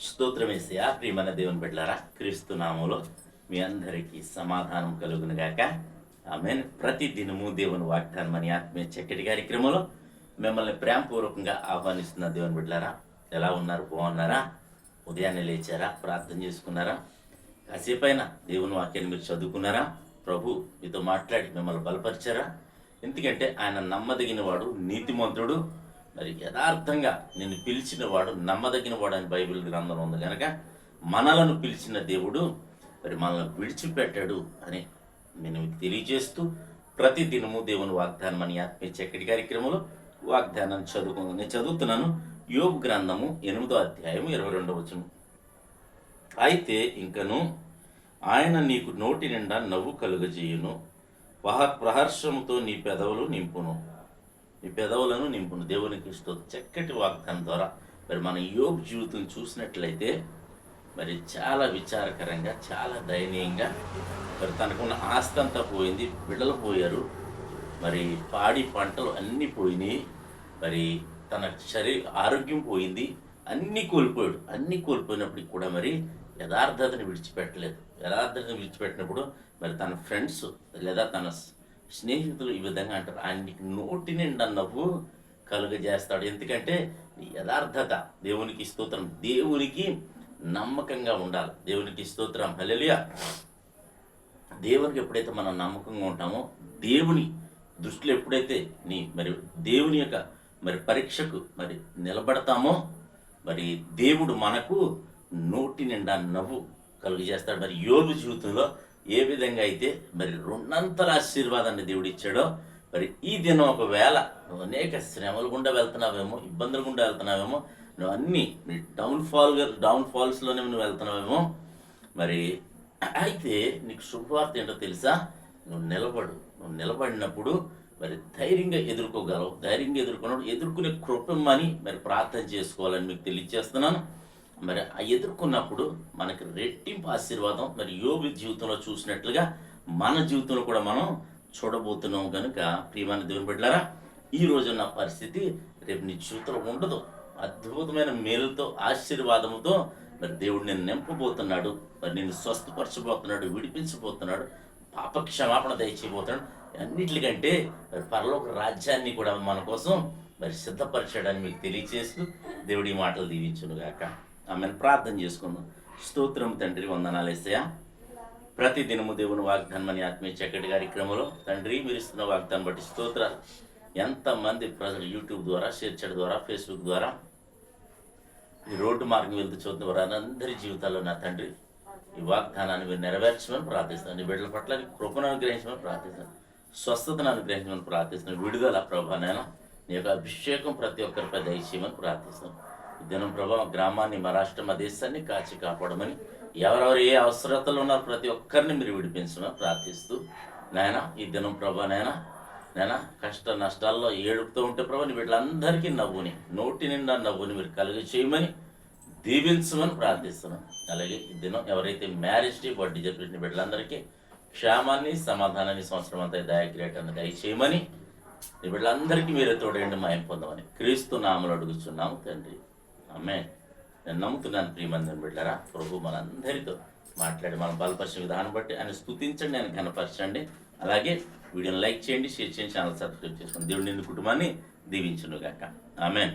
స్తోత్రమేసయా ప్రియమైన దేవుని బిడ్డలారా, క్రీస్తు నామములో మీ అందరికీ సమాధానం కలుగును గాక. ఆమేన్. ప్రతి దినము దేవుని వాగ్దానం అని ఆత్మీయ చక్కటి కార్యక్రమంలో మిమ్మల్ని ప్రేమపూర్వకంగా ఆహ్వానిస్తున్న దేవుని బిడ్డలారా, ఎలా ఉన్నారు? బాగున్నారా? ఉదయాన్నే లేచారా? ప్రార్థన చేసుకున్నారా? కాసేపైనా దేవుని వాక్యాన్ని మీరు చదువుకున్నారా? ప్రభు మీతో మాట్లాడి మిమ్మల్ని బలపరిచారా? ఎందుకంటే ఆయన నమ్మదగిన వాడు, నీతిమంతుడు, మరి యథార్థంగా నిన్ను పిలిచిన వాడు నమ్మదగిన వాడు అని బైబిల్ గ్రంథంలో ఉంది కనుక మనలను పిలిచిన దేవుడు మరి మనల్ని విడిచిపెట్టాడు అని నేను మీకు తెలియజేస్తూ ప్రతి దినము దేవుని వాగ్దానం అని ఆత్మీయ చక్కటి కార్యక్రమంలో వాగ్దానాన్ని నేను చదువుతున్నాను. యోబు గ్రంథము 8వ అధ్యాయం 22వ వచనం. అయితే ఇంకను ఆయన నీకు నోటి నిండా నవ్వు కలుగజేయును, ప్రహర్షముతో నీ పెదవులు నింపును. ఈ పెదవులను నింపును. దేవునికి చక్కటి వాగ్దానం ద్వారా మరి మన యోబు జీవితం చూసినట్లయితే మరి చాలా విచారకరంగా, చాలా దయనీయంగా, మరి తనకున్న ఆస్తి అంతా పోయింది, బిడ్డలు పోయారు, మరి పాడి పంటలు అన్నీ పోయినాయి, మరి తన ఆరోగ్యం పోయింది, అన్నీ కోల్పోయాడు. అన్నీ కోల్పోయినప్పటికి కూడా మరి యథార్థతని విడిచిపెట్టలేదు. యథార్థతని విడిచిపెట్టినప్పుడు మరి తన ఫ్రెండ్స్ లేదా తన స్నేహితులు ఈ విధంగా అంటారు, ఆయనకి నోటి నిండా నవ్వు కలుగజేస్తాడు. ఎందుకంటే యథార్థత. దేవునికి స్తోత్రం. దేవునికి నమ్మకంగా ఉండాలి. దేవునికి స్తోత్రం. హల్లెలూయా. దేవునికి ఎప్పుడైతే మనం నమ్మకంగా ఉంటామో, దేవుని దృష్టిలో ఎప్పుడైతే మరి దేవుని యొక్క మరి పరీక్షకు మరి నిలబడతామో, మరి దేవుడు మనకు నోటి నిండా నవ్వు కలుగజేస్తాడు. మరి యోబు జీవితంలో ఏ విధంగా అయితే మరి రెండంతల ఆశీర్వాదాన్ని దేవుడు ఇచ్చాడో, మరి ఈ దినం ఒకవేళ నువ్వు అనేక శ్రమల గుండా వెళ్తున్నావేమో, ఇబ్బందుల గుండా వెళ్తున్నావేమో, నువ్వు అన్నీ డౌన్ఫాల్స్లోనే నువ్వు వెళ్తున్నావేమో, మరి అయితే నీకు శుభవార్త ఏంటో తెలుసా? నువ్వు నిలబడినప్పుడు మరి ధైర్యంగా ఎదుర్కోగలవు. ధైర్యంగా ఎదుర్కొనే కృపమ్మని మరి ప్రార్థన చేసుకోవాలని మీకు తెలియజేస్తున్నాను. మరి ఆ ఎదుర్కొన్నప్పుడు మనకి రెట్టింపు ఆశీర్వాదం మరి యోబు జీవితంలో చూసినట్లుగా మన జీవితంలో కూడా మనం చూడబోతున్నాం. కనుక ప్రియమైన దేవుని బిడ్డలారా, ఈ రోజున్న పరిస్థితి రేపు నీ జీవితంలో ఉండదు. అద్భుతమైన మేలుతో, ఆశీర్వాదముతో మరి దేవుడు నేను నింపబోతున్నాడు. మరి నేను స్వస్థపరచబోతున్నాడు, విడిపించబోతున్నాడు, పాప క్షమాపణ దయచేయబోతున్నాడు. అన్నిటికంటే మరి పరలోక రాజ్యాన్ని కూడా మన కోసం మరి సిద్ధపరచడానికి మీకు తెలియచేస్తూ దేవుడి మాటలు దీవించునుగాక. ఆమెను ప్రార్థన చేసుకుందాం. స్తోత్రం తండ్రి, వందనాలు యేసయ్యా. ప్రతి దినము దేవుని వాగ్దానం అని ఆత్మీయ చక్కటి కార్యక్రమంలో తండ్రి మీరు ఇస్తున్న వాగ్దానం బట్టి స్తోత్రాలు. ఎంతమంది ప్రజలు యూట్యూబ్ ద్వారా, షేర్ చేయడం ద్వారా, ఫేస్బుక్ ద్వారా, ఈ రోడ్డు మార్గం వెళ్తూ చూద్దాం వారు అందరి జీవితాల్లో నా తండ్రి ఈ వాగ్దానాన్ని మీరు నెరవేర్చమని ప్రార్థిస్తాను. నీ బిడ్డల పట్ల కృపను అనుగ్రహించమని ప్రార్థిస్తాను. స్వస్థతను అనుగ్రహించమని ప్రార్థిస్తున్నాను. విడుదల ప్రభా నేను నీ యొక్క అభిషేకం ప్రతి ఒక్కరిపై దయచేయమని ప్రార్థిస్తాను. ఈ దినం ప్రభా మా గ్రామాన్ని, మా రాష్ట్రం, మా దేశాన్ని కాచి కాపాడమని, ఎవరెవరు ఏ అవసరతలు ఉన్నారో ప్రతి ఒక్కరిని మీరు విడిపించమని ప్రార్థిస్తూ నాయన ఈ దినం ప్రభా నాయన కష్ట నష్టాల్లో ఏడుపుతూ ఉంటే ప్రభా నీ వీళ్ళందరికీ నవ్వుని, నోటి నిండా నవ్వుని మీరు కలుగ చేయమని దీవించమని ప్రార్థిస్తున్నాను. అలాగే ఈ దినం ఎవరైతే మ్యారేజ్ డే, బర్త్డే చెప్పిన బిడ్డలందరికీ క్షేమాన్ని, సమాధానాన్ని, సంవత్సరం అంతా దయగ్రేటాన్ని దయచేయమని, ఈ బిడ్డలందరికీ మీరే తోడేండి మాయం పొందమని క్రీస్తు నామములో అడుగుతున్నాము తండ్రి. ఆమేన్. నేను నమ్ముతున్నాను ప్రియమందిని బిడ్డలారా, ప్రభు మనందరితో మాట్లాడి మనం బలపరిచిన విధానం బట్టి ఆయన స్తుతించండి, ఆయన ఘనపరచండి. అలాగే వీడియోని లైక్ చేయండి, షేర్ చేయండి, ఛానల్ సబ్స్క్రైబ్ చేసుకోండి. దేవుడు నిన్ను కుటుంబాన్ని దీవించునుగాక. ఆమేన్.